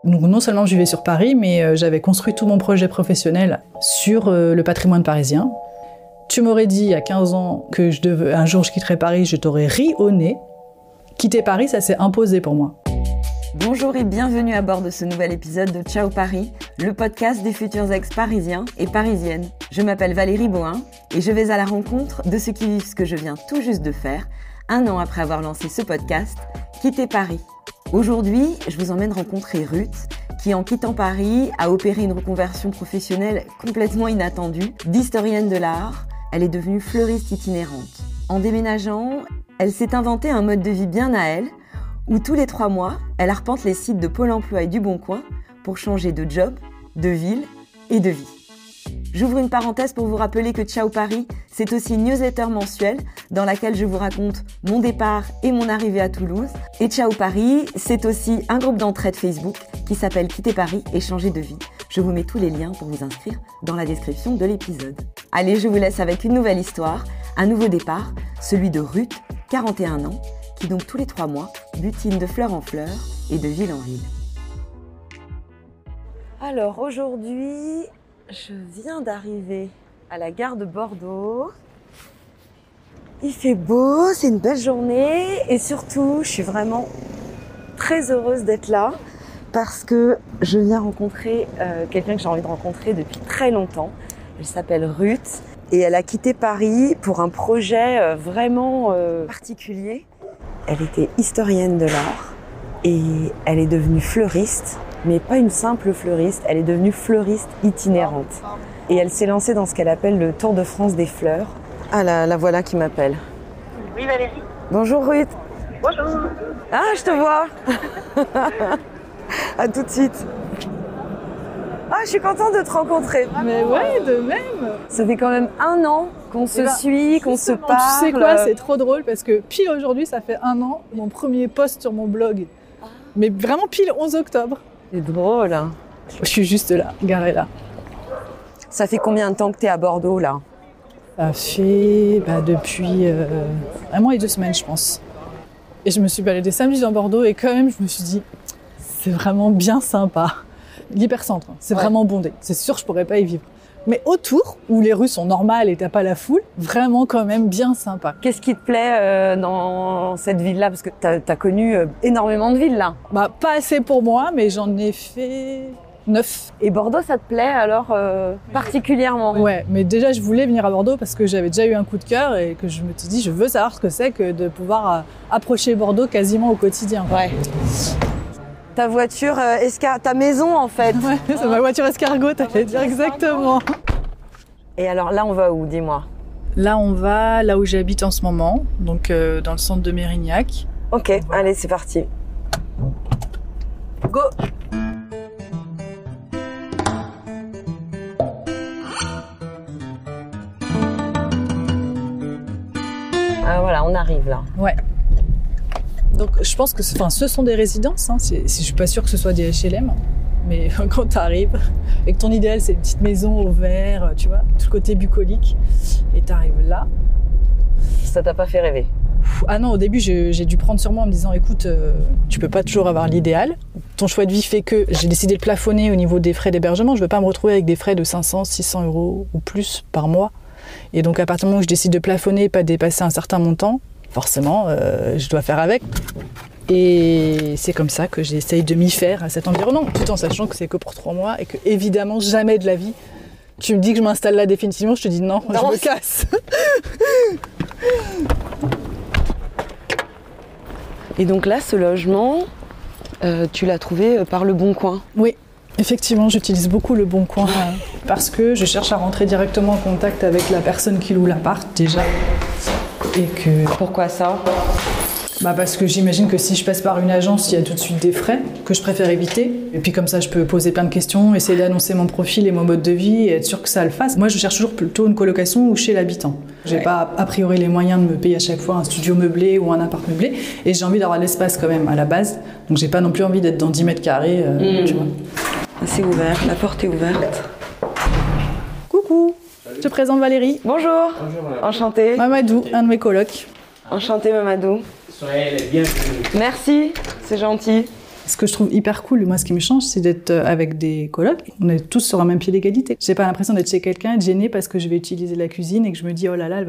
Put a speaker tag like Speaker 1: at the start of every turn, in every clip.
Speaker 1: Donc non seulement je vivais sur Paris, mais j'avais construit tout mon projet professionnel sur le patrimoine parisien. Tu m'aurais dit il y a 15 ans que un jour je quitterais Paris, je t'aurais ri au nez. Quitter Paris, ça s'est imposé pour moi.
Speaker 2: Bonjour et bienvenue à bord de ce nouvel épisode de Ciao Paris, le podcast des futurs ex-parisiens et parisiennes. Je m'appelle Valérie Bohin et je vais à la rencontre de ceux qui vivent ce que je viens tout juste de faire, 1 an après avoir lancé ce podcast, Quitter Paris. Aujourd'hui, je vous emmène rencontrer Ruth, qui en quittant Paris a opéré une reconversion professionnelle complètement inattendue. D'historienne de l'art, elle est devenue fleuriste itinérante. En déménageant, elle s'est inventé un mode de vie bien à elle, où tous les 3 mois, elle arpente les sites de Pôle emploi et du Bon Coin pour changer de job, de ville et de vie. J'ouvre une parenthèse pour vous rappeler que Ciao Paris, c'est aussi une newsletter mensuelle dans laquelle je vous raconte mon départ et mon arrivée à Toulouse. Et Ciao Paris, c'est aussi un groupe d'entraide Facebook qui s'appelle Quitter Paris et changer de vie. Je vous mets tous les liens pour vous inscrire dans la description de l'épisode. Allez, je vous laisse avec une nouvelle histoire, un nouveau départ, celui de Ruth, 41 ans, qui donc tous les 3 mois butine de fleur en fleur et de ville en ville. Alors aujourd'hui, je viens d'arriver à la gare de Bordeaux. Il fait beau, c'est une belle journée et surtout, je suis vraiment très heureuse d'être là parce que je viens rencontrer quelqu'un que j'ai envie de rencontrer depuis très longtemps. Elle s'appelle Ruth et elle a quitté Paris pour un projet vraiment particulier. Elle était historienne de l'art et elle est devenue fleuriste. Mais pas une simple fleuriste, elle est devenue fleuriste itinérante. Et elle s'est lancée dans ce qu'elle appelle le Tour de France des fleurs. Ah là, la voilà qui m'appelle.
Speaker 3: Oui Valérie.
Speaker 2: Bonjour Ruth.
Speaker 3: Bonjour.
Speaker 2: Ah, je te vois. À tout de suite. Ah, je suis contente de te rencontrer.
Speaker 1: Mais ouais, de même.
Speaker 2: Ça fait quand même 1 an qu'on se suit, qu'on se parle.
Speaker 1: Tu sais quoi, c'est trop drôle parce que pile aujourd'hui, ça fait 1 an, mon premier post sur mon blog. Mais vraiment pile 11 octobre.
Speaker 2: C'est drôle. Hein.
Speaker 1: Je suis juste là, garée là.
Speaker 2: Ça fait combien de temps que tu es à Bordeaux là?
Speaker 1: Ça fait depuis 1 mois et 2 semaines, je pense. Et je me suis baladée samedi dans Bordeaux et quand même, je me suis dit, c'est vraiment bien sympa. L'hypercentre, c'est vraiment bondé. C'est sûr, je pourrais pas y vivre. Mais autour, où les rues sont normales et t'as pas la foule, vraiment quand même bien sympa.
Speaker 2: Qu'est-ce qui te plaît dans cette ville-là? Parce que t'as connu énormément de villes là.
Speaker 1: Pas assez pour moi, mais j'en ai fait 9.
Speaker 2: Et Bordeaux, ça te plaît alors particulièrement?
Speaker 1: Ouais, mais déjà je voulais venir à Bordeaux parce que j'avais déjà eu un coup de cœur et que je me suis dit, je veux savoir ce que c'est que de pouvoir approcher Bordeaux quasiment au quotidien.
Speaker 2: Ouais. Ta voiture, ta maison en fait.
Speaker 1: Ouais, c'est ma voiture escargot, t'allais dire exactement.
Speaker 2: Et alors là, on va où, dis-moi?
Speaker 1: Là, on va là où j'habite en ce moment, donc dans le centre de Mérignac.
Speaker 2: Ok, allez, c'est parti. Go! Ah voilà, on arrive là.
Speaker 1: Ouais. Donc je pense que ce sont des résidences, hein. Je suis pas sûre que ce soit des HLM, mais quand tu arrives et que ton idéal c'est une petite maison au vert, tu vois, tout le côté bucolique, et tu arrives là.
Speaker 2: Ça t'a pas fait rêver?
Speaker 1: Ah non, au début j'ai dû prendre sur moi en me disant, écoute, tu peux pas toujours avoir l'idéal. Ton choix de vie fait que j'ai décidé de plafonner au niveau des frais d'hébergement. Je veux pas me retrouver avec des frais de 500, 600 euros ou plus par mois. Et donc à partir du moment où je décide de plafonner, pas dépasser un certain montant, forcément, je dois faire avec. Et c'est comme ça que j'essaye de m'y faire à cet environnement, tout en sachant que c'est que pour 3 mois et que, évidemment, jamais de la vie, tu me dis que je m'installe là définitivement, je te dis non. Je me casse.
Speaker 2: Et donc là, ce logement, tu l'as trouvé par Le Bon Coin?
Speaker 1: Oui, effectivement, j'utilise beaucoup Le Bon Coin parce que je cherche à rentrer directement en contact avec la personne qui loue l'appart, déjà. Et que...
Speaker 2: Pourquoi ça?
Speaker 1: Parce que j'imagine que si je passe par une agence, il y a tout de suite des frais que je préfère éviter. Et puis comme ça, je peux poser plein de questions, essayer d'annoncer mon profil et mon mode de vie et être sûr que ça le fasse. Moi, je cherche toujours plutôt une colocation ou chez l'habitant. J'ai pas a priori les moyens de me payer à chaque fois un studio meublé ou un appart meublé. Et j'ai envie d'avoir l'espace quand même à la base. Donc j'ai pas non plus envie d'être dans 10 mètres carrés, tu vois.
Speaker 2: C'est ouvert, la porte est ouverte.
Speaker 1: Coucou, je te présente Valérie.
Speaker 2: Bonjour. Bonjour. Enchantée.
Speaker 1: Mamadou, un de mes colocs.
Speaker 2: Enchantée Mamadou.
Speaker 3: Soyez les bienvenus.
Speaker 2: Merci, c'est gentil.
Speaker 1: Ce que je trouve hyper cool, moi, ce qui me change, c'est d'être avec des colocs. On est tous sur un même pied d'égalité. J'ai pas l'impression d'être chez quelqu'un, être gênée parce que je vais utiliser la cuisine et que je me dis, oh là là, elle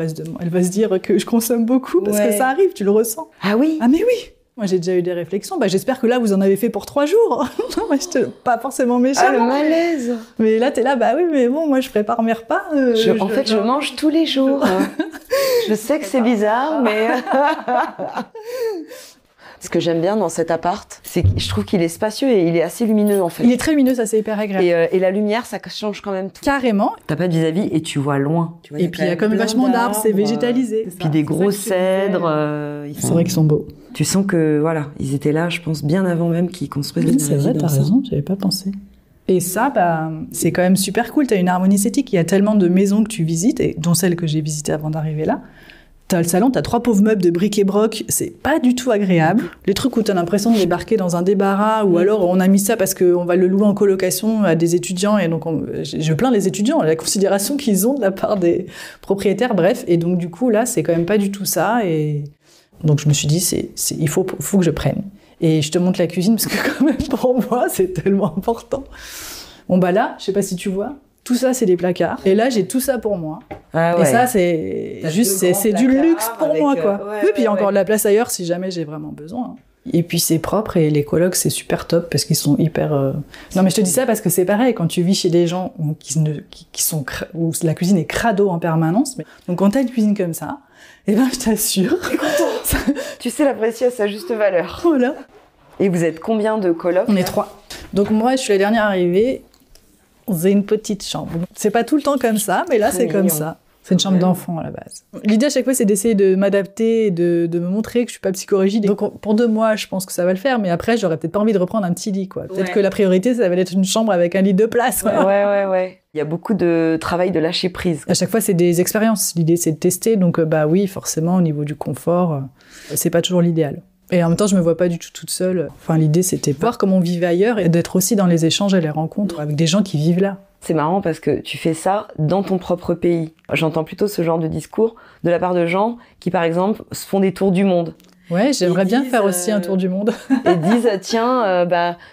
Speaker 1: va se dire que je consomme beaucoup, parce que ça arrive, tu le ressens.
Speaker 2: Ah oui?
Speaker 1: Ah mais oui! Moi, j'ai déjà eu des réflexions. J'espère que là, vous en avez fait pour 3 jours. Pas forcément méchant.
Speaker 2: Ah, le malaise!
Speaker 1: Mais là, t'es là, bah oui, mais bon, moi, je prépare mes repas.
Speaker 2: Je mange tous les jours. Je sais que c'est bizarre, mais... Ce que j'aime bien dans cet appart, c'est que je trouve qu'il est spacieux et il est assez lumineux, en fait.
Speaker 1: Il est très lumineux, ça, c'est hyper agréable.
Speaker 2: Et la lumière, ça change quand même tout.
Speaker 1: Carrément.
Speaker 2: T'as pas de vis-à-vis et tu vois loin. Tu vois,
Speaker 1: et puis, il y a quand même vachement d'arbres, c'est végétalisé.
Speaker 2: Puis des gros cèdres.
Speaker 1: C'est vrai qu'ils sont beaux.
Speaker 2: Tu sens que, voilà, ils étaient là, je pense, bien avant même qu'ils construisent les
Speaker 1: C'est vrai, t'as raison, j'avais pas pensé. Et ça, c'est quand même super cool. T'as une harmonie esthétique. Il y a tellement de maisons que tu visites, et dont celle que j'ai visitée avant d'arriver là. T'as le salon, t'as 3 pauvres meubles de bric et broc, c'est pas du tout agréable. Les trucs où t'as l'impression de débarquer dans un débarras, ou alors on a mis ça parce qu'on va le louer en colocation à des étudiants, et donc je plains les étudiants, la considération qu'ils ont de la part des propriétaires, bref. Et donc du coup, là, c'est quand même pas du tout ça, et donc je me suis dit, il faut que je prenne. Et je te montre la cuisine, parce que quand même, pour moi, c'est tellement important. Bon bah là, je sais pas si tu vois, tout ça, c'est des placards. Et là, j'ai tout ça pour moi.
Speaker 2: Ah ouais.
Speaker 1: Et ça, c'est du luxe pour moi, quoi. Oui, puis il y a encore de la place ailleurs si jamais j'ai vraiment besoin. Et puis c'est propre, et les colocs, c'est super top parce qu'ils sont hyper... Non, mais je te dis ça parce que c'est pareil, quand tu vis chez des gens où la cuisine est crado en permanence. Donc quand t'as une cuisine comme ça, eh ben je t'assure...
Speaker 2: Tu sais l'apprécier à sa juste valeur.
Speaker 1: Voilà.
Speaker 2: Et vous êtes combien de colocs?
Speaker 1: On est 3. Donc moi, je suis la dernière arrivée. C'est une petite chambre. C'est pas tout le temps comme ça, mais là, c'est comme ça. C'est une chambre d'enfant à la base. L'idée à chaque fois, c'est d'essayer de m'adapter et de me montrer que je suis pas psychorigide. Donc pour 2 mois, je pense que ça va le faire, mais après, j'aurais peut-être pas envie de reprendre un petit lit, quoi. Peut-être que la priorité, ça va être une chambre avec un lit de place, quoi.
Speaker 2: Ouais. Il y a beaucoup de travail de lâcher prise.
Speaker 1: À chaque fois, c'est des expériences. L'idée, c'est de tester. Donc bah oui, forcément, au niveau du confort, c'est pas toujours l'idéal. Et en même temps, je me vois pas du tout toute seule. Enfin, l'idée, c'était de voir comment on vivait ailleurs et d'être aussi dans les échanges et les rencontres avec des gens qui vivent là.
Speaker 2: C'est marrant parce que tu fais ça dans ton propre pays. J'entends plutôt ce genre de discours de la part de gens qui, par exemple, se font des tours du monde.
Speaker 1: Ouais, j'aimerais bien faire aussi un tour du monde.
Speaker 2: Et disent, tiens,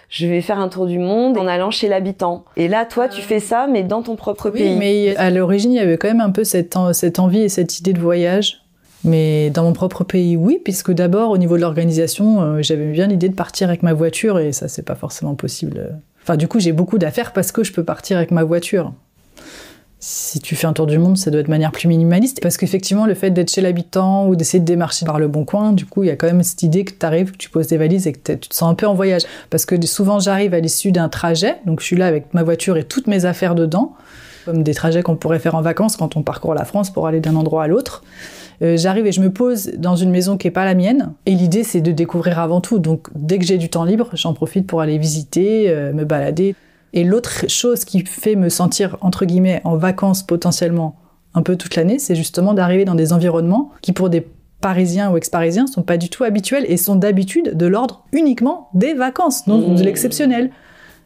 Speaker 2: je vais faire un tour du monde en allant chez l'habitant. Et là, toi, tu fais ça, mais dans ton propre pays.
Speaker 1: Oui, mais à l'origine, il y avait quand même un peu cette envie et cette idée de voyage. Mais dans mon propre pays, oui, puisque d'abord, au niveau de l'organisation, j'avais bien l'idée de partir avec ma voiture, et ça, c'est pas forcément possible. Enfin, du coup, j'ai beaucoup d'affaires parce que je peux partir avec ma voiture. Si tu fais un tour du monde, ça doit être de manière plus minimaliste. Parce qu'effectivement, le fait d'être chez l'habitant ou d'essayer de démarcher par le bon coin, du coup, il y a quand même cette idée que tu arrives, que tu poses des valises et que tu te sens un peu en voyage. Parce que souvent, j'arrive à l'issue d'un trajet, donc je suis là avec ma voiture et toutes mes affaires dedans, comme des trajets qu'on pourrait faire en vacances quand on parcourt la France pour aller d'un endroit à l'autre. J'arrive et je me pose dans une maison qui est pas la mienne. Et l'idée, c'est de découvrir avant tout. Donc, dès que j'ai du temps libre, j'en profite pour aller visiter, me balader. Et l'autre chose qui fait me sentir, entre guillemets, en vacances potentiellement un peu toute l'année, c'est justement d'arriver dans des environnements qui, pour des Parisiens ou ex-Parisiens, sont pas du tout habituels et sont d'habitude de l'ordre uniquement des vacances, donc de l'exceptionnel.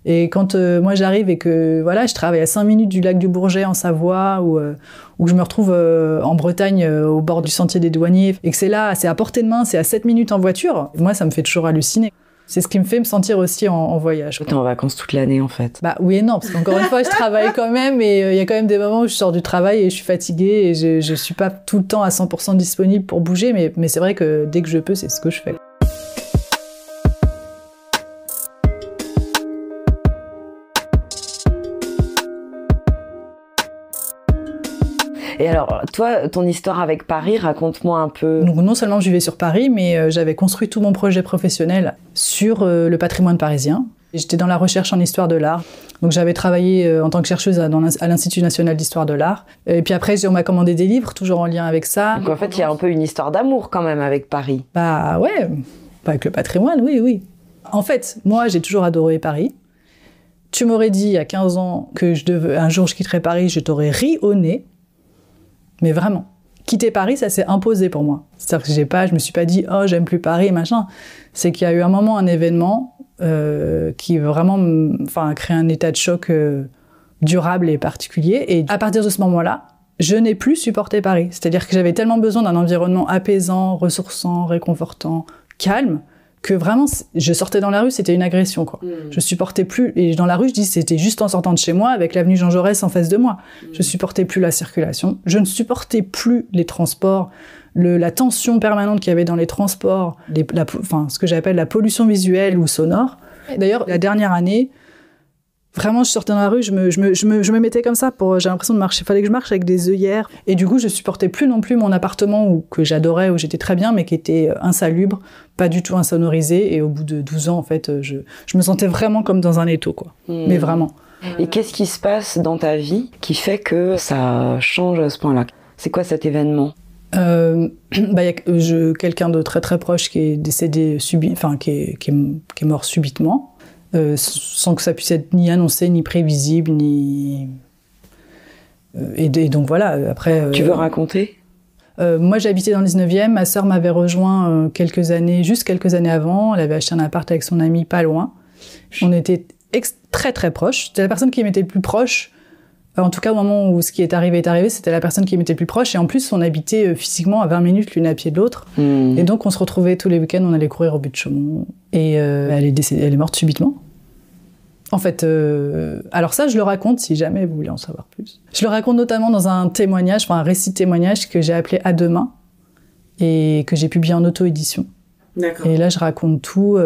Speaker 1: Et quand moi j'arrive et que voilà, je travaille à 5 minutes du lac du Bourget en Savoie ou je me retrouve en Bretagne au bord du sentier des douaniers et que c'est là, c'est à portée de main, c'est à 7 minutes en voiture, moi ça me fait toujours halluciner. C'est ce qui me fait me sentir aussi en voyage.
Speaker 2: T'es en vacances toute l'année en fait.
Speaker 1: Bah oui et non, parce qu'encore une fois je travaille quand même et il y a quand même des moments où je sors du travail et je suis fatiguée et je suis pas tout le temps à 100% disponible pour bouger, mais c'est vrai que dès que je peux, c'est ce que je fais.
Speaker 2: Et alors, toi, ton histoire avec Paris, raconte-moi un peu.
Speaker 1: Donc, non seulement je vivais sur Paris, mais j'avais construit tout mon projet professionnel sur le patrimoine parisien. J'étais dans la recherche en histoire de l'art. Donc, j'avais travaillé en tant que chercheuse à l'Institut national d'histoire de l'art. Et puis après, on m'a commandé des livres, toujours en lien avec ça.
Speaker 2: Donc, en fait, il y a un peu une histoire d'amour quand même avec Paris.
Speaker 1: Bah ouais, pas avec le patrimoine, oui. En fait, moi, j'ai toujours adoré Paris. Tu m'aurais dit à 15 ans que un jour je quitterais Paris, je t'aurais ri au nez. Mais vraiment, quitter Paris, ça s'est imposé pour moi. C'est-à-dire que je me suis pas dit « Oh, j'aime plus Paris, machin ». C'est qu'il y a eu un moment, un événement qui vraiment a créé un état de choc durable et particulier. Et à partir de ce moment-là, je n'ai plus supporté Paris. C'est-à-dire que j'avais tellement besoin d'un environnement apaisant, ressourçant, réconfortant, calme, que vraiment, je sortais dans la rue, c'était une agression, quoi. Je supportais plus, et dans la rue, je dis, c'était juste en sortant de chez moi, avec l'avenue Jean Jaurès en face de moi. Je supportais plus la circulation, je ne supportais plus les transports, la tension permanente qu'il y avait dans les transports, ce que j'appelle la pollution visuelle ou sonore. D'ailleurs, la dernière année, vraiment, je sortais dans la rue, je me mettais comme ça, j'ai l'impression de marcher. Il fallait que je marche avec des œillères. Et du coup, je supportais plus non plus mon appartement que j'adorais, où j'étais très bien, mais qui était insalubre, pas du tout insonorisé. Et au bout de 12 ans, en fait, je me sentais vraiment comme dans un étau, quoi. Mais vraiment.
Speaker 2: Et qu'est-ce qui se passe dans ta vie qui fait que ça change à ce point-là? C'est quoi cet événement?
Speaker 1: Y a quelqu'un de très très proche qui est décédé qui est mort subitement. Sans que ça puisse être ni annoncé, ni prévisible, ni... Et donc voilà, après...
Speaker 2: Tu veux raconter ?
Speaker 1: Moi, j'habitais dans le 19e, ma sœur m'avait rejoint quelques années avant, elle avait acheté un appart avec son ami pas loin. On était très très proches, c'était la personne qui m'était le plus proche, en tout cas au moment où ce qui est arrivé, c'était la personne qui m'était le plus proche, et en plus on habitait physiquement à 20 minutes l'une à pied de l'autre, et donc on se retrouvait tous les week-ends, on allait courir au but de Chaumont, et elle est morte subitement. En fait, alors ça, je le raconte si jamais vous voulez en savoir plus. Je le raconte notamment dans un récit témoignage que j'ai appelé À demain et que j'ai publié en auto-édition.
Speaker 2: D'accord.
Speaker 1: Et là, je raconte tout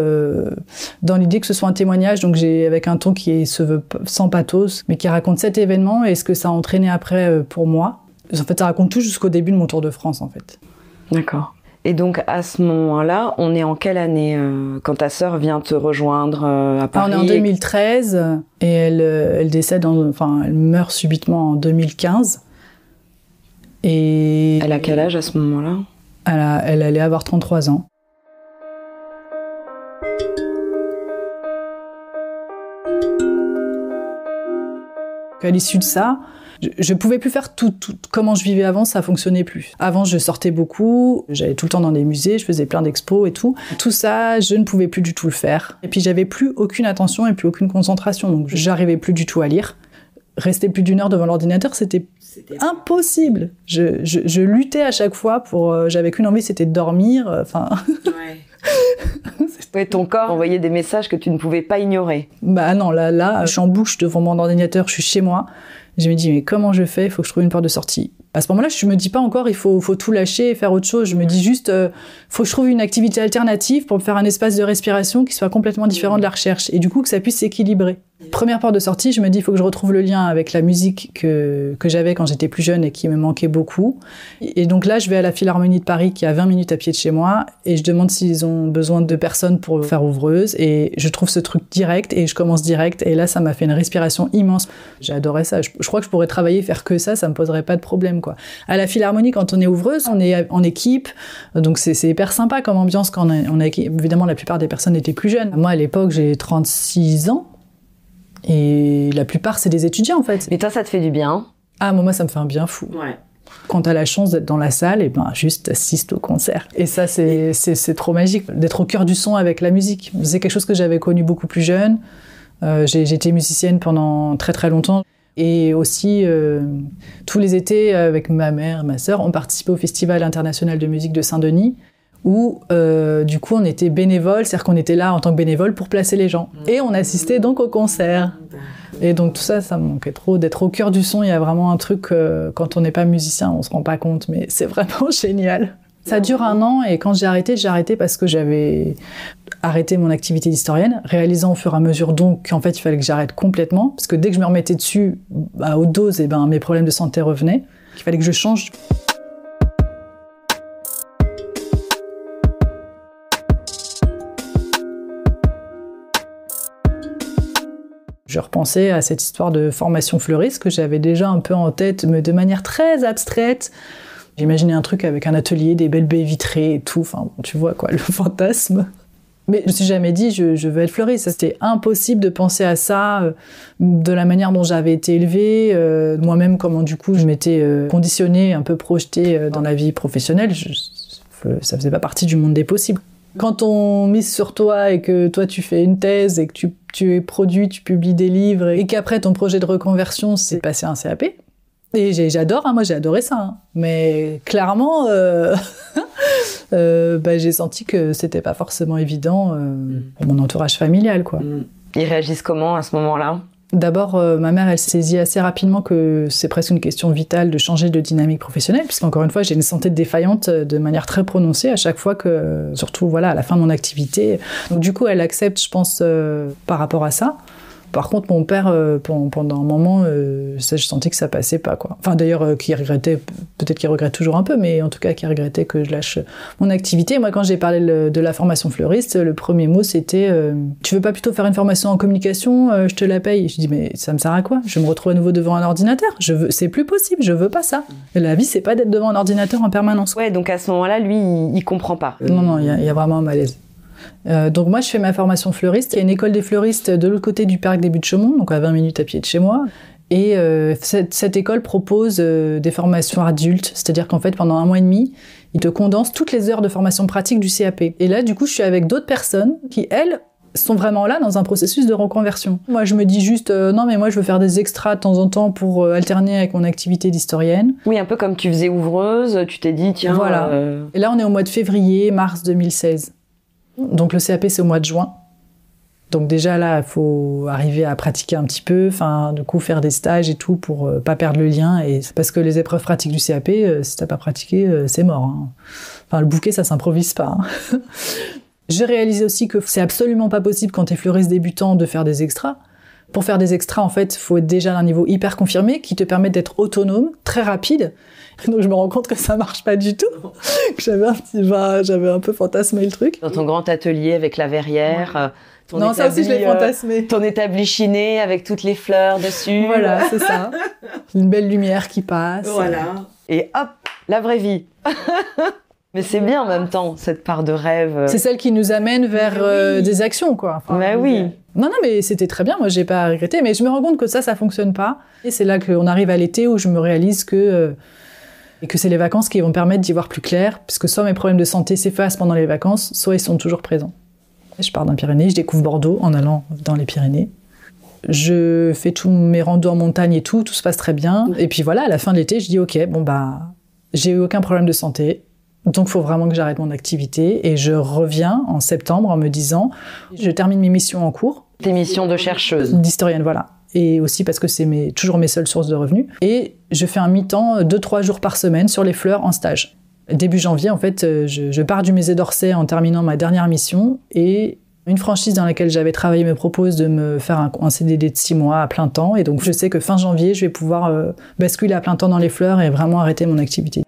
Speaker 1: dans l'idée que ce soit un témoignage, donc avec un ton qui se veut sans pathos, mais qui raconte cet événement et ce que ça a entraîné après pour moi. En fait, ça raconte tout jusqu'au début de mon Tour de France, en fait.
Speaker 2: D'accord. Et donc, à ce moment-là, on est en quelle année quand ta sœur vient te rejoindre à Paris?
Speaker 1: On est en 2013 et elle décède, elle meurt subitement en 2015. Et
Speaker 2: elle a quel âge à ce moment-là?
Speaker 1: Elle allait avoir 33 ans. À l'issue de ça, je pouvais plus faire tout. Comment je vivais avant, ça fonctionnait plus. Avant, je sortais beaucoup, j'allais tout le temps dans des musées, je faisais plein d'expos et tout. Tout ça, je ne pouvais plus du tout le faire. Et puis, j'avais plus aucune attention et plus aucune concentration, donc j'arrivais plus du tout à lire. Rester plus d'1 heure devant l'ordinateur, c'était impossible. Je luttais à chaque fois j'avais qu'une envie, c'était de dormir.
Speaker 2: Ouais, ton corps envoyait des messages que tu ne pouvais pas ignorer.
Speaker 1: Bah non, là, je suis en bouche devant mon ordinateur, je suis chez moi. Je me dis, mais comment je fais? Il faut que je trouve une porte de sortie. À ce moment-là, je me dis pas encore, il faut tout lâcher et faire autre chose. Je me dis juste, faut que je trouve une activité alternative pour me faire un espace de respiration qui soit complètement différent de la recherche. Et du coup, que ça puisse s'équilibrer. Première porte de sortie, je me dis, il faut que je retrouve le lien avec la musique que j'avais quand j'étais plus jeune et qui me manquait beaucoup. Et donc là, je vais à la Philharmonie de Paris, qui est à 20 minutes à pied de chez moi, et je demande s'ils ont besoin de personnes pour faire ouvreuse. Et je trouve ce truc direct, et je commence direct. Et là, ça m'a fait une respiration immense. J'ai adoré ça. Je crois que je pourrais travailler, faire que ça me poserait pas de problème, quoi. À la Philharmonie, quand on est ouvreuse, on est en équipe. Donc c'est hyper sympa comme ambiance quand on est évidemment, la plupart des personnes étaient plus jeunes. Moi, à l'époque, j'ai 36 ans. Et la plupart, c'est des étudiants, en fait.
Speaker 2: Mais toi, ça te fait du bien?
Speaker 1: Ah, moi, ça me fait un bien fou.
Speaker 2: Ouais.
Speaker 1: Quand t'as la chance d'être dans la salle, et juste t'assistes au concert. Et ça, c'est trop magique, d'être au cœur du son avec la musique. C'est quelque chose que j'avais connu beaucoup plus jeune. J'ai été musicienne pendant très très longtemps. Et aussi, tous les étés, avec ma mère et ma sœur, on participait au Festival international de musique de Saint-Denis, où du coup on était bénévole, c'est-à-dire qu'on était là en tant que bénévole pour placer les gens. Et on assistait donc au concert. Et donc tout ça, ça me manquait trop, d'être au cœur du son. Il y a vraiment un truc, quand on n'est pas musicien, on se rend pas compte, mais c'est vraiment génial. Ça dure 1 an, et quand j'ai arrêté parce que j'avais arrêté mon activité d'historienne, réalisant au fur et à mesure donc qu'en fait il fallait que j'arrête complètement, parce que dès que je me remettais dessus à haute dose, mes problèmes de santé revenaient, qu'il fallait que je change. Je repensais à cette histoire de formation fleuriste que j'avais déjà un peu en tête, mais de manière très abstraite. J'imaginais un truc avec un atelier, des belles baies vitrées et tout. Enfin, tu vois quoi, le fantasme. Mais je me suis jamais dit, je veux être fleuriste. C'était impossible de penser à ça de la manière dont j'avais été élevée. Moi-même, comment du coup je m'étais conditionnée, un peu projetée dans la vie professionnelle. Ça faisait pas partie du monde des possibles. Quand on mise sur toi et que toi tu fais une thèse et que tu es produit, tu publies des livres et qu'après ton projet de reconversion c'est passer un CAP, Et j'adore, hein, moi j'ai adoré ça. Hein. Mais clairement, j'ai senti que c'était pas forcément évident pour mon entourage familial, quoi.
Speaker 2: Ils réagissent comment à ce moment-là ?
Speaker 1: D'abord, ma mère, elle saisit assez rapidement que c'est presque une question vitale de changer de dynamique professionnelle, puisqu'encore une fois, j'ai une santé défaillante de manière très prononcée à chaque fois que, surtout voilà, à la fin de mon activité. Donc du coup, elle accepte, je pense, par rapport à ça. Par contre, mon père, pendant un moment, je sentais que ça passait pas, quoi. Enfin, d'ailleurs, qui regrettait, peut-être qu'il regrette toujours un peu, mais en tout cas, qui regrettait que je lâche mon activité. Moi, quand j'ai parlé de la formation fleuriste, le premier mot, c'était tu veux pas plutôt faire une formation en communication, je te la paye. Je dis, mais ça me sert à quoi ? Je me retrouve à nouveau devant un ordinateur. C'est plus possible, je veux pas ça. Et la vie, c'est pas d'être devant un ordinateur en permanence.
Speaker 2: Ouais, donc à ce moment-là, lui, il comprend pas.
Speaker 1: Non, il y a vraiment un malaise. Donc moi je fais ma formation fleuriste. Il y a une école des fleuristes de l'autre côté du parc des Buttes-Chaumont, donc à 20 minutes à pied de chez moi. Et cette école propose des formations adultes, c'est-à-dire qu'en fait pendant 1 mois et demi, ils te condensent toutes les heures de formation pratique du CAP. Et là du coup je suis avec d'autres personnes qui elles sont vraiment là dans un processus de reconversion. Moi je me dis juste non mais moi je veux faire des extras de temps en temps pour alterner avec mon activité d'historienne.
Speaker 2: Oui, un peu comme tu faisais ouvreuse, tu t'es dit tiens...
Speaker 1: Voilà. Et là on est au mois de février, mars 2016. Donc le CAP c'est au mois de juin. Donc déjà là, il faut arriver à pratiquer un petit peu, enfin du coup faire des stages et tout pour pas perdre le lien. Et parce que les épreuves pratiques du CAP, si t'as pas pratiqué, c'est mort. Hein. Enfin le bouquet ça s'improvise pas. Hein. J'ai réalisé aussi que c'est absolument pas possible quand t'es fleuriste débutant de faire des extras. Pour faire des extras, en fait, faut être déjà à un niveau hyper confirmé qui te permet d'être autonome, très rapide. Donc je me rends compte que ça marche pas du tout. J'avais un peu fantasmé le truc.
Speaker 2: Dans ton grand atelier avec la verrière,
Speaker 1: non, ça aussi je l'ai fantasmé.
Speaker 2: Ton établi chiné avec toutes les fleurs dessus.
Speaker 1: Voilà, c'est ça. Une belle lumière qui passe.
Speaker 2: Voilà. Et hop, la vraie vie. Mais c'est bien en même temps, cette part de rêve.
Speaker 1: C'est celle qui nous amène vers des actions, quoi. Enfin,
Speaker 2: mais oui.
Speaker 1: Non, mais c'était très bien, moi j'ai pas regretté, mais je me rends compte que ça fonctionne pas. Et c'est là qu'on arrive à l'été où je me réalise que c'est les vacances qui vont me permettre d'y voir plus clair, puisque soit mes problèmes de santé s'effacent pendant les vacances, soit ils sont toujours présents. Je pars dans les Pyrénées, je découvre Bordeaux en allant dans les Pyrénées. Je fais tous mes randos en montagne et tout se passe très bien. Et puis voilà, à la fin de l'été, je dis ok, j'ai eu aucun problème de santé. Donc, il faut vraiment que j'arrête mon activité. Et je reviens en septembre en me disant, je termine mes missions en cours.
Speaker 2: Tes missions de chercheuse.
Speaker 1: D'historienne, voilà. Et aussi parce que c'est toujours mes seules sources de revenus. Et je fais un mi-temps 2-3 jours par semaine sur les fleurs en stage. Début janvier, en fait, je pars du Musée d'Orsay en terminant ma dernière mission. Et une franchise dans laquelle j'avais travaillé me propose de me faire un CDD de 6 mois à plein temps. Et donc, je sais que fin janvier, je vais pouvoir basculer à plein temps dans les fleurs et vraiment arrêter mon activité.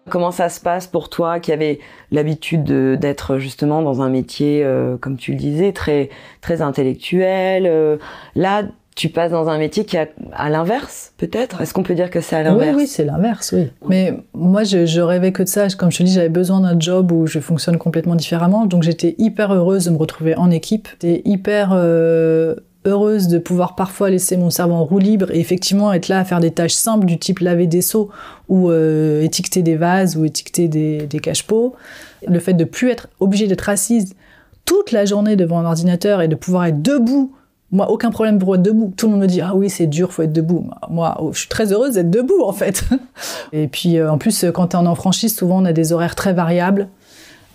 Speaker 2: Comment ça se passe pour toi qui avais l'habitude d'être justement dans un métier, comme tu le disais, très, très intellectuel. Là, tu passes dans un métier qui est à l'inverse, peut-être ? Est-ce qu'on peut dire que c'est à l'inverse ?
Speaker 1: Oui, c'est l'inverse, oui. Mais moi, je rêvais que de ça. Comme je te dis, j'avais besoin d'un job où je fonctionne complètement différemment. Donc, j'étais hyper heureuse de me retrouver en équipe. J'étais hyper heureuse de pouvoir parfois laisser mon cerveau en roue libre et effectivement être là à faire des tâches simples du type laver des seaux ou étiqueter des vases ou étiqueter des cache-pots. Le fait de plus être obligée d'être assise toute la journée devant un ordinateur et de pouvoir être debout. Moi, aucun problème pour être debout. Tout le monde me dit « Ah oui, c'est dur, faut être debout ». Moi, je suis très heureuse d'être debout, en fait. Et puis, en plus, quand on est en franchise, souvent, on a des horaires très variables,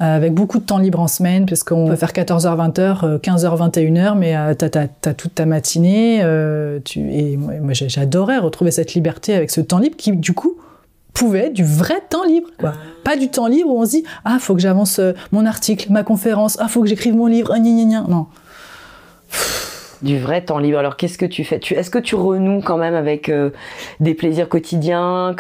Speaker 1: avec beaucoup de temps libre en semaine, parce qu'on peut faire 14h, 20h, 15h, 21h, mais t'as toute ta matinée. Et moi, j'adorais retrouver cette liberté avec ce temps libre qui, du coup, pouvait être du vrai temps libre, quoi. Pas du temps libre où on se dit « Ah, faut que j'avance mon article, ma conférence, ah, faut que j'écrive mon livre, Non.
Speaker 2: Du vrai temps libre. Alors, qu'est-ce que tu fais ? Est-ce que tu renoues quand même avec des plaisirs quotidiens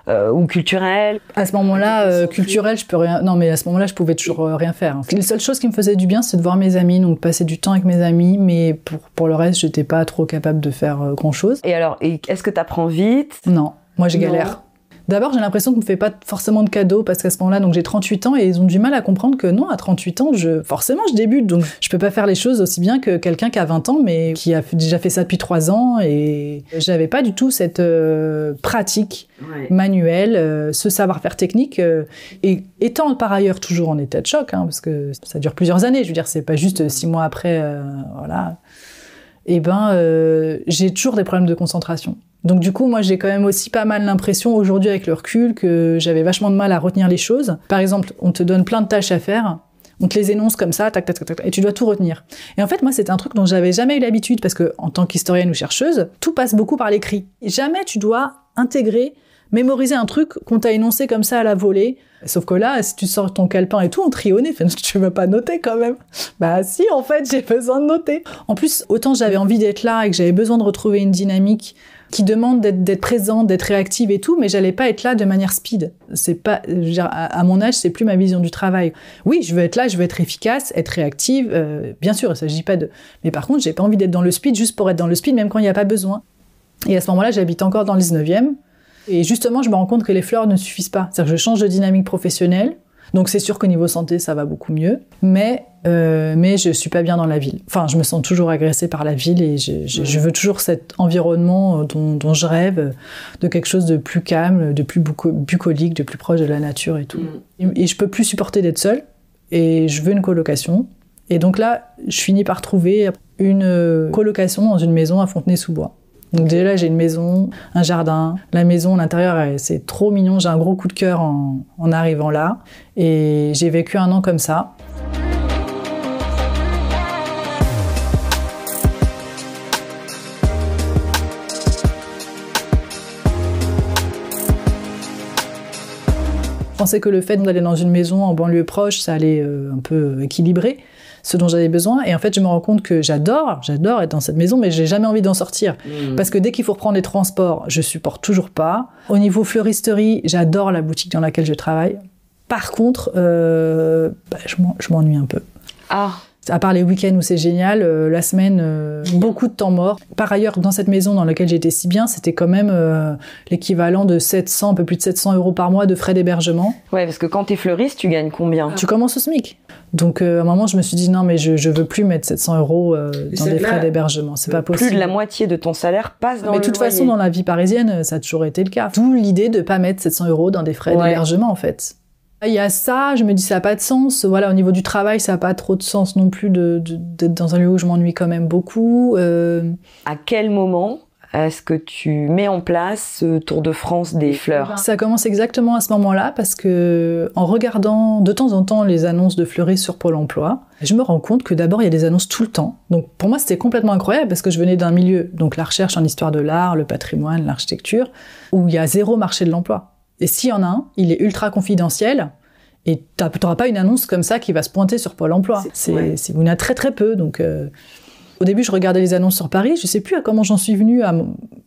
Speaker 2: ou culturels ?
Speaker 1: À ce moment-là, culturel, je peux rien. Non, mais à ce moment-là, je pouvais toujours rien faire. La seule chose qui me faisait du bien, c'est de voir mes amis, donc passer du temps avec mes amis. Mais pour le reste, j'étais pas trop capable de faire grand-chose.
Speaker 2: Et alors, est-ce que t'apprends vite ?
Speaker 1: Non, moi, je galère. D'abord, j'ai l'impression qu'on me fait pas forcément de cadeaux parce qu'à ce moment-là, donc j'ai 38 ans et ils ont du mal à comprendre que non, à 38 ans, forcément, je débute. Donc, je peux pas faire les choses aussi bien que quelqu'un qui a 20 ans, mais qui a déjà fait ça depuis 3 ans et j'avais pas du tout cette pratique manuelle, ce savoir-faire technique et étant par ailleurs toujours en état de choc, hein, parce que ça dure plusieurs années. Je veux dire, c'est pas juste 6 mois après, voilà. Et j'ai toujours des problèmes de concentration. Donc du coup, moi, j'ai quand même aussi pas mal l'impression aujourd'hui avec le recul que j'avais vachement de mal à retenir les choses. Par exemple, on te donne plein de tâches à faire, on te les énonce comme ça, tac, tac, tac, tac, et tu dois tout retenir. Et en fait, moi, c'était un truc dont j'avais jamais eu l'habitude parce que en tant qu'historienne ou chercheuse, tout passe beaucoup par l'écrit. Jamais tu dois intégrer, mémoriser un truc qu'on t'a énoncé comme ça à la volée. Sauf que là, si tu sors ton calepin et tout, on trie au nez. Enfin, tu vas pas noter quand même. Bah si, en fait, j'ai besoin de noter. En plus, autant j'avais envie d'être là et que j'avais besoin de retrouver une dynamique qui demande d'être présente, d'être réactive et tout, mais j'allais pas être là de manière speed. C'est pas, je veux dire, à mon âge, c'est plus ma vision du travail. Oui, je veux être là, je veux être efficace, être réactive. Bien sûr, il s'agit pas de. Mais par contre, j'ai pas envie d'être dans le speed juste pour être dans le speed, même quand il n'y a pas besoin. Et à ce moment-là, j'habite encore dans le 19e. Et justement, je me rends compte que les fleurs ne suffisent pas. C'est-à-dire que je change de dynamique professionnelle. Donc c'est sûr qu'au niveau santé, ça va beaucoup mieux. Mais je suis pas bien dans la ville. Enfin, je me sens toujours agressée par la ville et je veux toujours cet environnement dont je rêve, de quelque chose de plus calme, de plus bucolique, de plus proche de la nature et tout. Et je peux plus supporter d'être seule et je veux une colocation. Et donc là, je finis par trouver une colocation dans une maison à Fontenay-sous-Bois. Donc déjà là, j'ai une maison, un jardin. La maison, l'intérieur, c'est trop mignon. J'ai un gros coup de cœur en arrivant là. Et j'ai vécu 1 an comme ça. Je pensais que le fait d'aller dans une maison en banlieue proche, ça allait un peu équilibrer ce dont j'avais besoin. Et en fait, je me rends compte que j'adore être dans cette maison, mais j'ai jamais envie d'en sortir. Parce que dès qu'il faut reprendre les transports, je supporte toujours pas. Au niveau fleuristerie, j'adore la boutique dans laquelle je travaille. Par contre, je m'ennuie un peu.
Speaker 2: Ah.
Speaker 1: À part les week-ends où c'est génial, la semaine, beaucoup de temps mort. Par ailleurs, dans cette maison dans laquelle j'étais si bien, c'était quand même l'équivalent de 700, un peu plus de 700 € par mois de frais d'hébergement.
Speaker 2: Ouais, parce que quand t'es fleuriste, tu gagnes combien ?
Speaker 1: Tu commences au SMIC. Donc à un moment, je me suis dit non, mais je veux plus mettre 700 € dans des frais d'hébergement. C'est pas possible.
Speaker 2: Plus de la moitié de ton salaire passe dans le loyer.
Speaker 1: Mais de toute façon, dans la vie parisienne, ça a toujours été le cas. D'où l'idée de pas mettre 700 € dans des frais d'hébergement, en fait. Il y a ça, je me dis ça n'a pas de sens. Voilà, au niveau du travail, ça n'a pas trop de sens non plus d'être dans un lieu où je m'ennuie quand même beaucoup.
Speaker 2: À quel moment est-ce que tu mets en place ce Tour de France des fleurs ?
Speaker 1: Ça commence exactement à ce moment-là parce que en regardant de temps en temps les annonces de fleuristes sur Pôle emploi, je me rends compte que d'abord il y a des annonces tout le temps. Donc pour moi c'était complètement incroyable parce que je venais d'un milieu, donc la recherche en histoire de l'art, le patrimoine, l'architecture, où il y a 0 marché de l'emploi. Et s'il y en a un, il est ultra confidentiel et t'auras pas une annonce comme ça qui va se pointer sur Pôle emploi. Il y en a très très peu. Donc, au début, je regardais les annonces sur Paris. Je sais plus à comment j'en suis venue à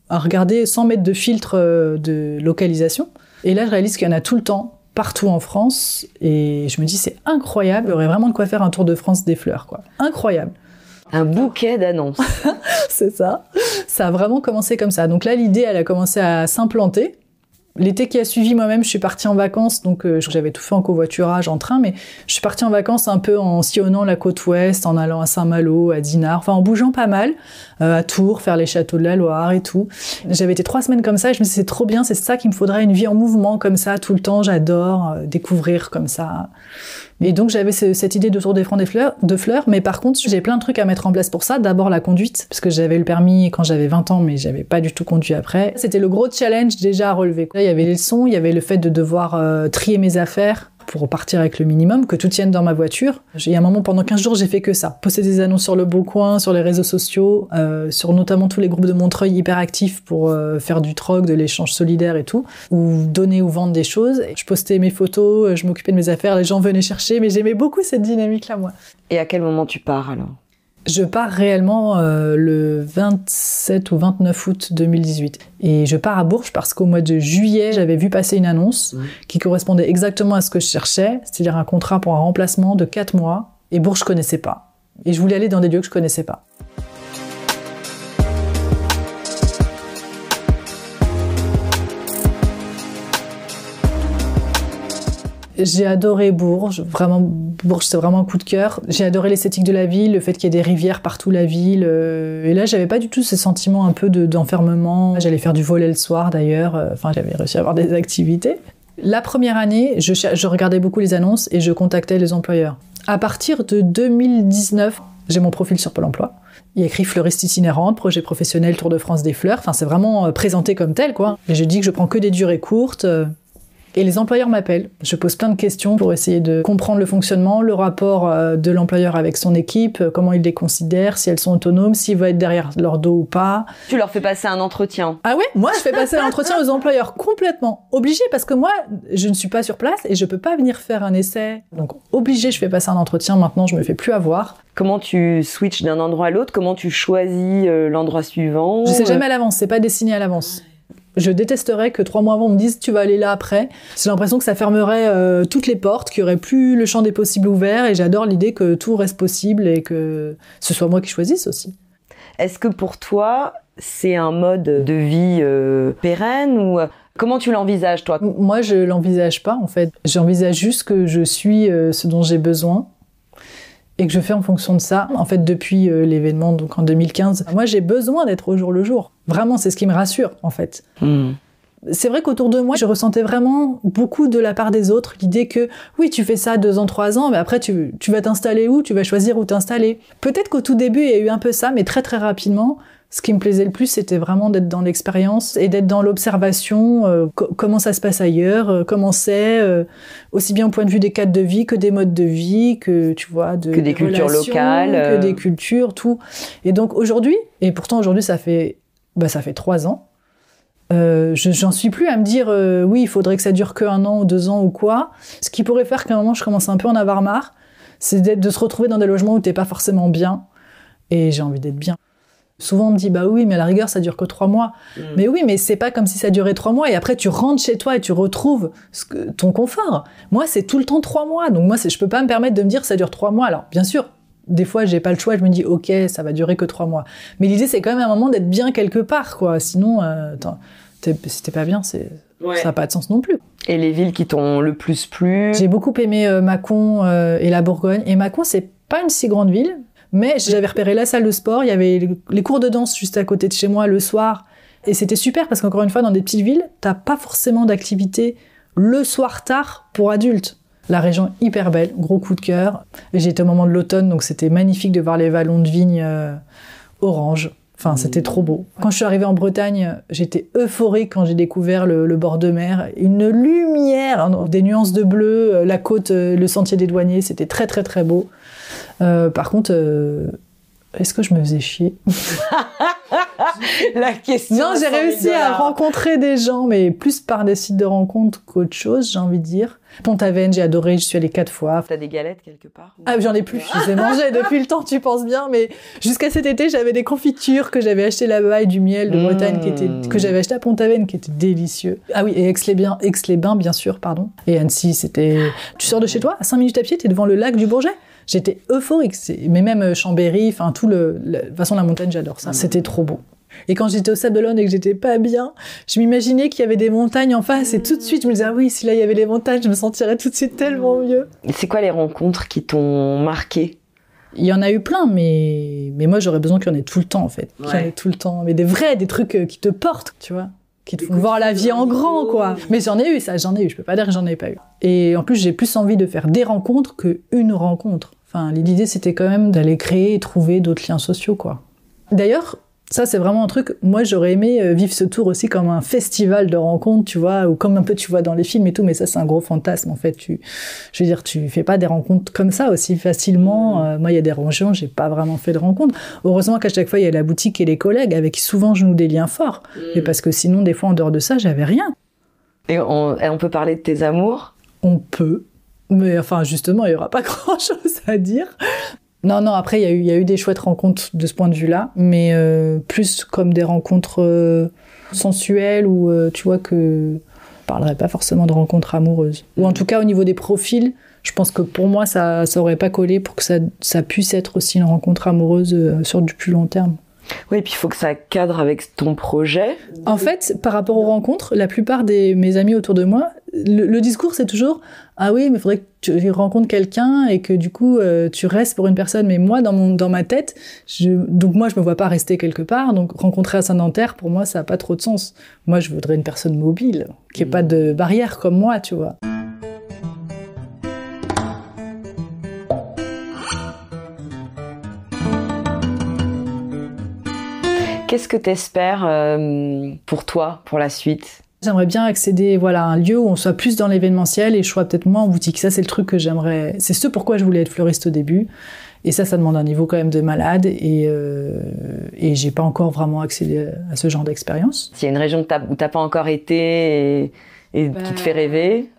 Speaker 1: regarder 100 mètres de filtre de localisation. Et là, je réalise qu'il y en a tout le temps, partout en France. Et je me dis, c'est incroyable. Il y aurait vraiment de quoi faire un Tour de France des fleurs, quoi. Incroyable.
Speaker 2: Un bouquet d'annonces.
Speaker 1: C'est ça. Ça a vraiment commencé comme ça. Donc là, l'idée, elle a commencé à s'implanter. L'été qui a suivi, moi-même, je suis partie en vacances, donc j'avais tout fait en covoiturage, en train, mais je suis partie en vacances un peu en sillonnant la côte ouest, en allant à Saint-Malo, à Dinard, enfin en bougeant pas mal, à Tours, faire les châteaux de la Loire et tout. J'avais été 3 semaines comme ça et je me suis dit c'est trop bien, c'est ça qu'il me faudrait, une vie en mouvement comme ça, tout le temps, j'adore découvrir comme ça. Et donc j'avais cette idée de Tour des Francs de fleurs, mais par contre j'ai plein de trucs à mettre en place pour ça. D'abord la conduite, parce que j'avais le permis quand j'avais 20 ans, mais j'avais pas du tout conduit après. C'était le gros challenge déjà à relever. Là il y avait les leçons, il y avait le fait de devoir trier mes affaires pour partir avec le minimum, que tout tienne dans ma voiture. Il y a un moment, pendant 15 jours, j'ai fait que ça. Poster des annonces sur Le Bon Coin, sur les réseaux sociaux, sur notamment tous les groupes de Montreuil hyper actifs pour faire du troc, de l'échange solidaire et tout, ou donner ou vendre des choses. Je postais mes photos, je m'occupais de mes affaires, les gens venaient chercher, mais j'aimais beaucoup cette dynamique-là, moi.
Speaker 2: Et à quel moment tu pars, alors ?
Speaker 1: Je pars réellement le 27 ou 29 août 2018. Et je pars à Bourges parce qu'au mois de juillet, j'avais vu passer une annonce qui correspondait exactement à ce que je cherchais, c'est-à-dire un contrat pour un remplacement de 4 mois. Et Bourges, je connaissais pas. Et je voulais aller dans des lieux que je connaissais pas. J'ai adoré Bourges, vraiment, Bourges c'est vraiment un coup de cœur. J'ai adoré l'esthétique de la ville, le fait qu'il y ait des rivières partout la ville. Et là, j'avais pas du tout ce sentiment un peu d'enfermement. J'allais faire du volley le soir d'ailleurs, j'avais réussi à avoir des activités. La première année, je regardais beaucoup les annonces et je contactais les employeurs. À partir de 2019, j'ai mon profil sur Pôle emploi. Il y a écrit fleuriste itinérante, projet professionnel Tour de France des fleurs. Enfin, c'est vraiment présenté comme tel, quoi. Et je dis que je prends que des durées courtes. Et les employeurs m'appellent. Je pose plein de questions pour essayer de comprendre le fonctionnement, le rapport de l'employeur avec son équipe, comment il les considère, si elles sont autonomes, s'il va être derrière leur dos ou pas.
Speaker 2: Tu leur fais passer un entretien.
Speaker 1: Ah ouais, moi je fais passer l'entretien aux employeurs complètement. Obligé, parce que moi, je ne suis pas sur place et je peux pas venir faire un essai. Donc obligé, je fais passer un entretien. Maintenant, je me fais plus avoir.
Speaker 2: Comment tu switches d'un endroit à l'autre? Comment tu choisis l'endroit suivant?
Speaker 1: Je sais jamais à l'avance, c'est pas dessiné à l'avance. Je détesterais que 3 mois avant on me dise tu vas aller là après. J'ai l'impression que ça fermerait toutes les portes, qu'il n'y aurait plus le champ des possibles ouvert, et j'adore l'idée que tout reste possible et que ce soit moi qui choisisse aussi.
Speaker 2: Est-ce que pour toi, c'est un mode de vie pérenne ou comment tu l'envisages toi?
Speaker 1: Moi, je l'envisage pas en fait. J'envisage juste que je suis ce dont j'ai besoin et que je fais en fonction de ça. En fait, depuis l'événement, donc en 2015, moi j'ai besoin d'être au jour le jour. Vraiment, c'est ce qui me rassure, en fait. C'est vrai qu'autour de moi, je ressentais vraiment beaucoup de la part des autres l'idée que, oui, tu fais ça 2 ans, 3 ans, mais après, tu vas t'installer où? Tu vas choisir où t'installer. Peut-être qu'au tout début, il y a eu un peu ça, mais très, très rapidement, ce qui me plaisait le plus, c'était vraiment d'être dans l'expérience et d'être dans l'observation, comment ça se passe ailleurs, comment c'est, aussi bien au point de vue des cadres de vie que des modes de vie, que tu vois,
Speaker 2: que des cultures locales,
Speaker 1: que des cultures, tout. Et donc aujourd'hui, et pourtant aujourd'hui ça fait 3 ans, j'en suis plus à me dire oui, il faudrait que ça dure que 1 an ou 2 ans ou quoi. Ce qui pourrait faire qu'à un moment je commence un peu à en avoir marre, c'est de se retrouver dans des logements où t'es pas forcément bien, et j'ai envie d'être bien. Souvent on me dit bah oui mais à la rigueur ça dure que 3 mois. Mais oui, mais c'est pas comme si ça durait 3 mois et après tu rentres chez toi et tu retrouves ton confort. Moi c'est tout le temps 3 mois, donc moi je peux pas me permettre de me dire ça dure 3 mois. Alors bien sûr, des fois j'ai pas le choix, je me dis ok ça va durer que 3 mois. Mais l'idée c'est quand même à un moment d'être bien quelque part quoi. Sinon si t'es pas bien ça a pas de sens non plus.
Speaker 2: Et les villes qui t'ont le plus plu?
Speaker 1: J'ai beaucoup aimé Mâcon et la Bourgogne. Et Mâcon c'est pas une si grande ville. Mais j'avais repéré la salle de sport, il y avait les cours de danse juste à côté de chez moi le soir. Et c'était super parce qu'encore une fois, dans des petites villes, t'as pas forcément d'activité le soir tard pour adultes. La région hyper belle, gros coup de cœur. Et j'étais au moment de l'automne, donc c'était magnifique de voir les vallons de vignes orange. Enfin, c'était trop beau. Quand je suis arrivée en Bretagne, j'étais euphorique quand j'ai découvert le bord de mer. Une lumière, des nuances de bleu, la côte, le sentier des douaniers, c'était très très très beau. Par contre, est-ce que je me faisais chier?
Speaker 2: La question.
Speaker 1: Non, j'ai réussi à rencontrer des gens, mais plus par des sites de rencontres qu'autre chose, j'ai envie de dire. Pont-Aven, j'ai adoré, je suis allée 4 fois.
Speaker 2: T'as des galettes quelque part?
Speaker 1: Ah, j'en ai plus, je les ai mangées depuis le temps, tu penses bien, mais jusqu'à cet été, j'avais des confitures que j'avais achetées là-bas et du miel de Bretagne que j'avais acheté à Pont-Aven, qui était délicieux. Ah oui, et Aix-les-Bains, bien sûr, pardon. Et Annecy, c'était... Tu sors de chez toi, à 5 minutes à pied, t'es devant le lac du Bourget. J'étais euphorique, mais même Chambéry, enfin de toute façon la montagne j'adore ça, c'était trop beau. Et quand j'étais au Sable d'Olonne et que j'étais pas bien, je m'imaginais qu'il y avait des montagnes en face et tout de suite je me disais ah oui, si là il y avait les montagnes, je me sentirais tout de suite tellement mieux.
Speaker 2: C'est quoi les rencontres qui t'ont marqué?
Speaker 1: Il y en a eu plein, mais moi j'aurais besoin qu'il y en ait tout le temps en fait, qu'il y en ait tout le temps, mais des trucs qui te portent, tu vois. Qui te font voir la vie en grand, quoi. Mais j'en ai eu, je peux pas dire que j'en ai pas eu. Et en plus, j'ai plus envie de faire des rencontres qu'une rencontre. Enfin, l'idée, c'était quand même d'aller créer et trouver d'autres liens sociaux, quoi. D'ailleurs, ça, c'est vraiment un truc, moi, j'aurais aimé vivre ce tour aussi comme un festival de rencontres, tu vois, ou comme un peu tu vois dans les films et tout, mais ça, c'est un gros fantasme, en fait. Je veux dire, tu fais pas des rencontres comme ça aussi facilement. Moi, il y a des régions, j'ai pas vraiment fait de rencontres. Heureusement qu'à chaque fois, il y a la boutique et les collègues avec qui souvent je noue des liens forts. Et parce que sinon, des fois, en dehors de ça, j'avais rien.
Speaker 2: Et on peut parler de tes amours?
Speaker 1: On peut. Mais enfin, justement, il y aura pas grand-chose à dire. Non, après, il y a eu des chouettes rencontres de ce point de vue-là, mais plus comme des rencontres sensuelles ou, tu vois, que je parlerais pas forcément de rencontres amoureuses. Ou en tout cas, au niveau des profils, je pense que pour moi, ça aurait pas collé pour que ça puisse être aussi une rencontre amoureuse sur du plus long terme.
Speaker 2: Oui, et puis il faut que ça cadre avec ton projet.
Speaker 1: En fait, par rapport aux rencontres, la plupart de mes amis autour de moi, le discours, c'est toujours « Ah oui, mais il faudrait que tu rencontres quelqu'un et que du coup, tu restes pour une personne. » Mais moi, dans ma tête, donc moi, je me vois pas rester quelque part. Donc, rencontrer à Saint-Nanterre, pour moi, ça a pas trop de sens. Moi, je voudrais une personne mobile, qui ait pas de barrière comme moi, tu vois.
Speaker 2: Qu'est-ce que t'espères pour toi, pour la suite ?
Speaker 1: J'aimerais bien accéder à un lieu où on soit plus dans l'événementiel et je sois peut-être moins en boutique. Ça, c'est le truc que j'aimerais. C'est ce pourquoi je voulais être fleuriste au début. Et ça demande un niveau quand même de malade. Et j'ai pas encore vraiment accédé à ce genre d'expérience.
Speaker 2: S'il y a une région où t'as pas encore été et qui te fait rêver ?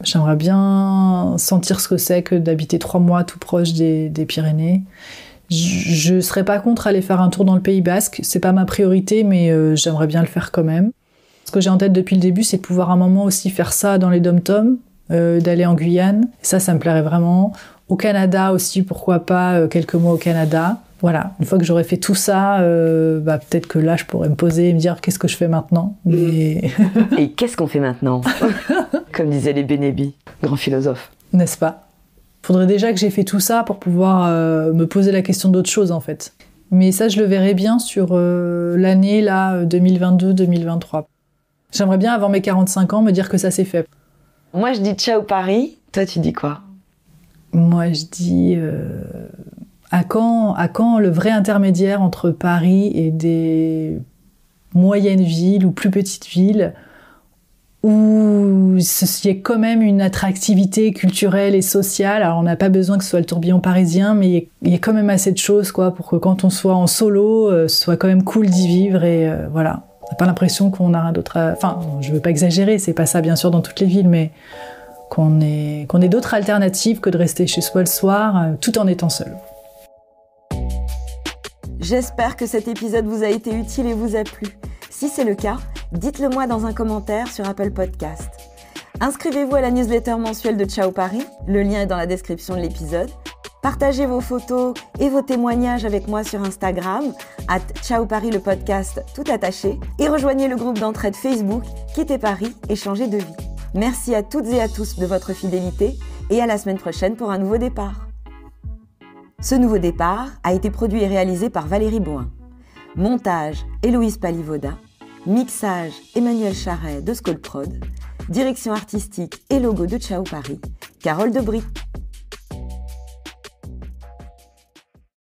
Speaker 1: J'aimerais bien sentir ce que c'est que d'habiter 3 mois tout proche des Pyrénées. Je serais pas contre aller faire un tour dans le Pays Basque. C'est pas ma priorité, mais j'aimerais bien le faire quand même. Ce que j'ai en tête depuis le début, c'est de pouvoir à un moment aussi faire ça dans les dom-toms, d'aller en Guyane. Ça me plairait vraiment. Au Canada aussi, pourquoi pas quelques mois au Canada. Voilà, une fois que j'aurais fait tout ça, peut-être que là, je pourrais me poser et me dire qu'est-ce que je fais maintenant. Mais...
Speaker 2: Et qu'est-ce qu'on fait maintenant ? Comme disaient les Bénébi, grands philosophes.
Speaker 1: N'est-ce pas ? Faudrait déjà que j'ai fait tout ça pour pouvoir me poser la question d'autre chose, en fait. Mais ça, je le verrai bien sur l'année là 2022-2023. J'aimerais bien, avant mes 45 ans, me dire que ça s'est fait.
Speaker 2: Moi, je dis ciao Paris. Toi, tu dis quoi ?
Speaker 1: Moi, je dis à quand le vrai intermédiaire entre Paris et des moyennes villes ou plus petites villes où il y a quand même une attractivité culturelle et sociale. Alors, on n'a pas besoin que ce soit le tourbillon parisien, mais il y a quand même assez de choses pour que quand on soit en solo, ce soit quand même cool d'y vivre et voilà. On n'a pas l'impression qu'on a rien d'autre à... Enfin, je veux pas exagérer, c'est pas ça bien sûr dans toutes les villes, mais qu'on ait d'autres alternatives que de rester chez soi le soir, tout en étant seul.
Speaker 2: J'espère que cet épisode vous a été utile et vous a plu. Si c'est le cas, dites-le moi dans un commentaire sur Apple Podcast. Inscrivez-vous à la newsletter mensuelle de Ciao Paris, le lien est dans la description de l'épisode. Partagez vos photos et vos témoignages avec moi sur Instagram, @CiaoParis le podcast tout attaché, et rejoignez le groupe d'entraide Facebook Quitter Paris et changer de vie. Merci à toutes et à tous de votre fidélité et à la semaine prochaine pour un nouveau départ. Ce nouveau départ a été produit et réalisé par Valérie Boin. Montage Héloïse Palivoda. Mixage Emmanuel Charret de Skol Prod. Direction artistique et logo de Ciao Paris, Carole Debrick.